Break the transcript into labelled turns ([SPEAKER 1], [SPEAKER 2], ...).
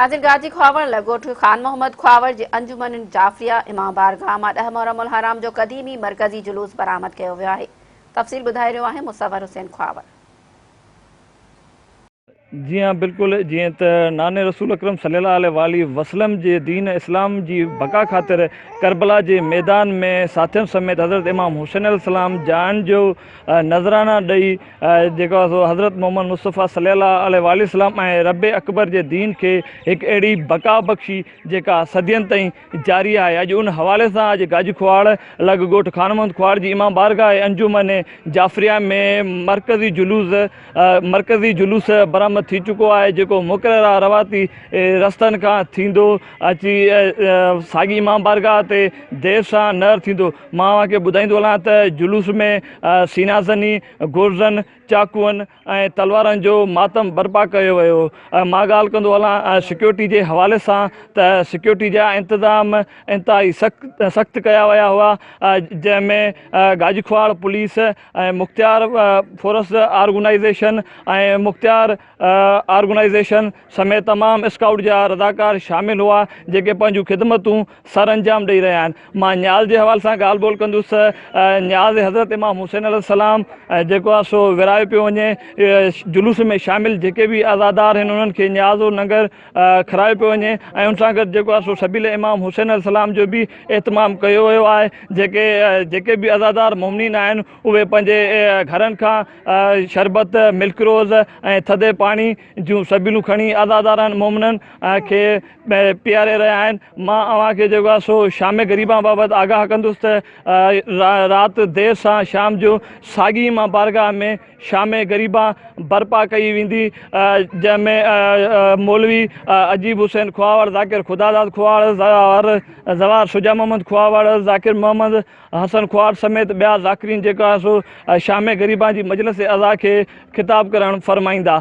[SPEAKER 1] नाज़िर गाजी ख्वावर लगोट खान मोहम्मद ख्वावर जे अंजुमन जाफरिया इमाम बारगाह मां 10 मुहर्रम उल हराम जो क़दीमी मरकज़ी जुलूस बरामद कयो वियो आहे। तफ़सील ॿुधाए रहियो आहे मुसवर हुसैन ख्वावर।
[SPEAKER 2] जी हाँ, बिल्कुल जीअं त नाने रसूल अकरम सल्लल्लाहु अलैहि वसल्लम जे दीन इस्लाम जी बका ख़ातिर करबला जे मैदान में साथियुनि समेत हज़रत इमाम हुसैन अलैहिस्सलाम जान जो नज़राना ॾेई जेको आहे हज़रत मोहम्मद मुस्तफ़ा सल्लल्लाहु अलैहि वसल्लम ऐं रब अकबर जे दीन खे हिकु अहिड़ी बका बख़्शी जेका सदियनि ताईं जारी आहे। अॼु उन हवाले सां अॼु गाजी खुवाड़ लॻ ॻोठ खान मोहम्मद खुवाड़ जी इमाम बारगाह अंजुमन जाफरिया में मरकज़ी जुलूस बरामद थी चुको आहे, जेको मुक़ररु रवाती रस्तनि खां थींदो अची साॻी इमाम बारगाह ते देरि सां न थींदो। मां तव्हांखे ॿुधाईंदो हलां त जुलूस में सीनाज़नी गुर्ज़नि चाकुअनि ऐं तलवारनि जो मातम बर्पा कयो वियो। मां ॻाल्हि कंदो हलां सिक्योरिटी जे हवाले सां त सिक्योरिटी जा इंतज़ाम इंतिहाई सख़्तु कया विया हुआ, जंहिंमें गाजी खुवाड़ पुलिस ऐं मुख़्तियार फोर्स ऑर्गेनाइज़ेशन ऐं मुख़्तियार ऑर्गेनाइज़ेशन समेत तमामु स्काउट जा रज़ाकार शामिलु हुआ, जेके पंहिंजूं ख़िदमतूं सर अंजाम ॾेई रहिया आहिनि। मां न्याज़ जे हवाले सां ॻाल्हि ॿोल कंदुसि। न्याज़ हज़रत इमाम हुसैन अलैहिस्सलाम जेको आहे सो विरायो पियो वञे। जुलूस में शामिल जेके बि आज़ादार आहिनि उन्हनि खे न्याज़ो लंगर खारायो पियो वञे ऐं उन सां गॾु जेको आहे सो सबील इमाम हुसैन अलैहिस्सलाम जो बि एतमाम कयो वियो आहे। जेके बि आज़ादार मोमिनीन आहिनि उहे पंहिंजे घरनि खां शरबत मिल्क रोज़ ऐं थधे पाणी जूं सबीलूं खणी आज़ादारनि मोमिननि खे पीआरे रहिया आहिनि। मां अव्हांखे जेको आहे सो शाम ग़रीबा बाबति आगाह कंदुसि त राति देरि सां शाम जो साॻी मां बारगाह में शाम ग़रीबा बर्पा कई वेंदी, जंहिंमें मौलवी अजीब हुसैन ख्वावर, ज़ाकिर खुदादाद ख्वाड़, ज़वार शुजा मोहम्मद ख्वावर, ज़ाकिर मोहम्मद हसन ख्वाड़ समेत ॿिया ज़ाकिरीन जेका आहे सो शाम ग़रीबा जी मजलिस अज़ा खे ख़िताब करणु फ़रमाईंदा।